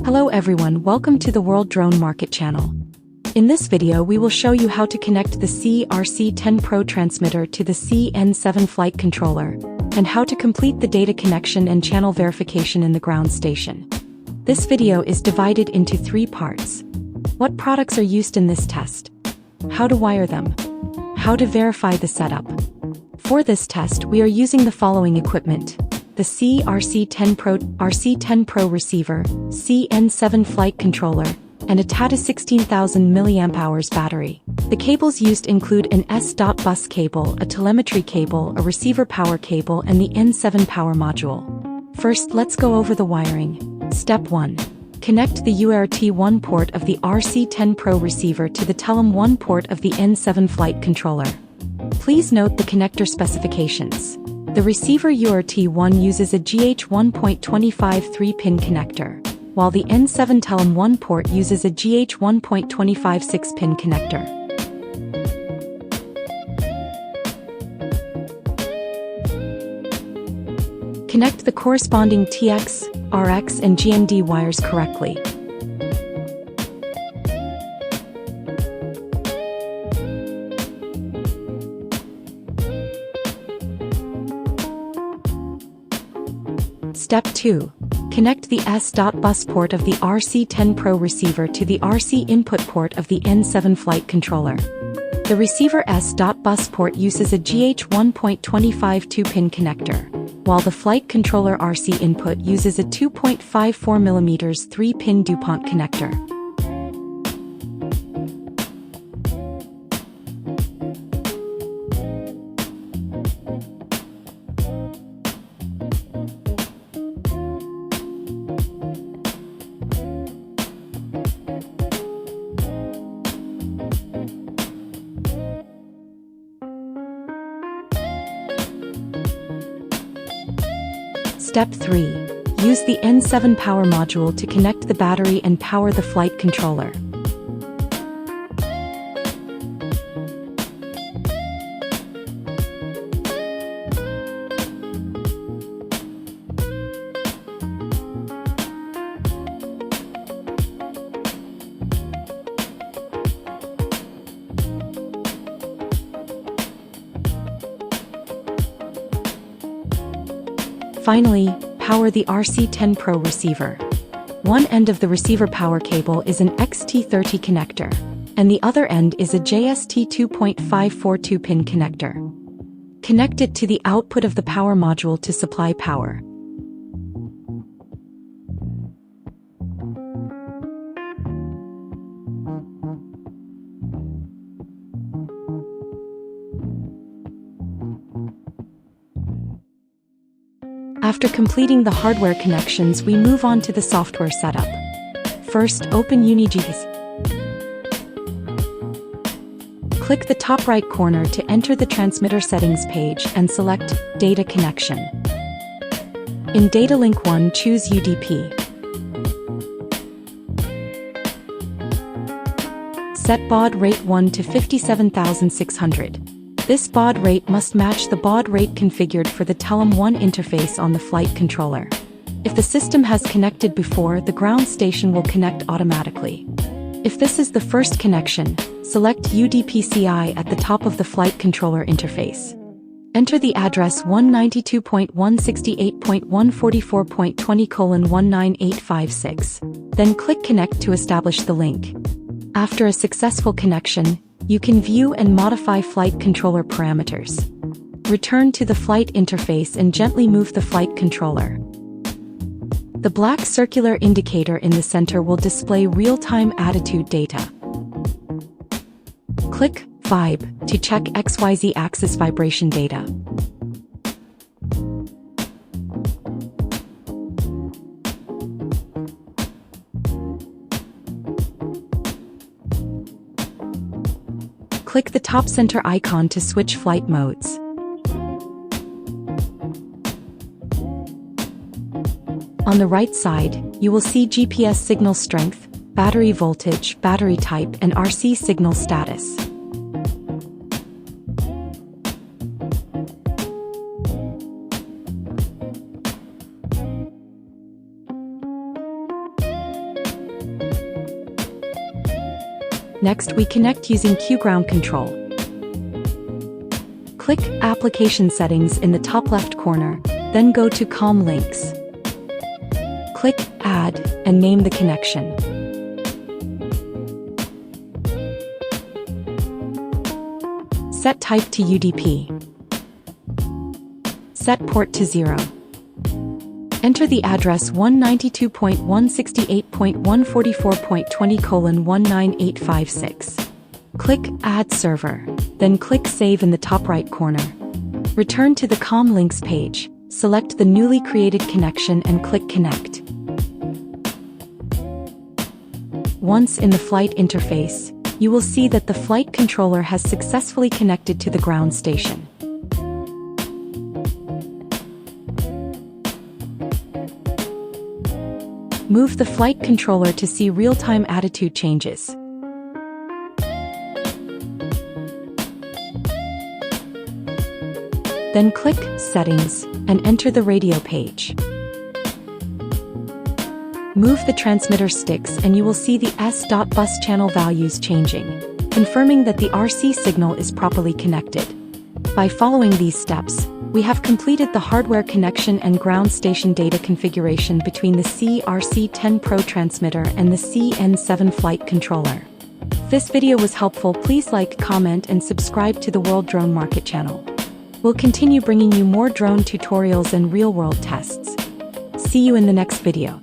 Hello everyone, welcome to the World Drone Market channel. In this video we will show you how to connect the SIYI RC10pro transmitter to the SIYI N7 flight controller, and how to complete the data connection and channel verification in the ground station. This video is divided into 3 parts. What products are used in this test? How to wire them? How to verify the setup? For this test we are using the following equipment: the SIYI RC10pro receiver, SIYI N7 flight controller, and a TATA 16,000 mAh battery. The cables used include an S.bus cable, a telemetry cable, a receiver power cable, and the N7 power module. First, let's go over the wiring. Step 1. Connect the UART1 port of the RC10pro receiver to the TELEM1 port of the N7 flight controller. Please note the connector specifications. The receiver UART1 uses a GH1.25 3-pin connector, while the N7 TELEM1 port uses a GH1.25 6-pin connector. Connect the corresponding TX, RX, and GND wires correctly. Step 2. Connect the S.bus port of the RC10pro receiver to the RC input port of the N7 flight controller. The receiver S.bus port uses a GH1.25 2-pin connector, while the flight controller RC input uses a 2.54mm 3-pin DuPont connector. Step 3. Use the N7 power module to connect the battery and power the flight controller. Finally, power the RC10pro receiver. One end of the receiver power cable is an XT30 connector, and the other end is a JST 2.542 pin connector. Connect it to the output of the power module to supply power. After completing the hardware connections, we move on to the software setup. First, open UGVs. Click the top right corner to enter the transmitter settings page and select Data Connection. In Data Link 1, choose UDP. Set baud rate 1 to 57,600. This baud rate must match the baud rate configured for the TELEM1 interface on the flight controller. If the system has connected before, the ground station will connect automatically. If this is the first connection, select UDP-CI at the top of the flight controller interface. Enter the address 192.168.144.20:19856. Then click Connect to establish the link. After a successful connection, you can view and modify flight controller parameters. Return to the flight interface and gently move the flight controller. The black circular indicator in the center will display real-time attitude data. Click Vibe to check XYZ axis vibration data. Click the top center icon to switch flight modes. On the right side, you will see GPS signal strength, battery voltage, battery type, and RC signal status. Next, we connect using Q ground control. Click Application Settings in the top left corner, then go to COM Links. Click Add and name the connection. Set type to UDP. Set port to 0. Enter the address 192.168.144.20:19856. Click Add Server, then click Save in the top right corner. Return to the COM Links page, select the newly created connection and click Connect. Once in the flight interface, you will see that the flight controller has successfully connected to the ground station. Move the flight controller to see real-time attitude changes. Then click Settings and enter the radio page. Move the transmitter sticks and you will see the S.bus channel values changing, confirming that the RC signal is properly connected. By following these steps, we have completed the hardware connection and ground station data configuration between the SIYI RC10pro transmitter and the SIYI N7 flight controller. If this video was helpful, please like, comment, and subscribe to the World Drone Market channel. We'll continue bringing you more drone tutorials and real-world tests. See you in the next video.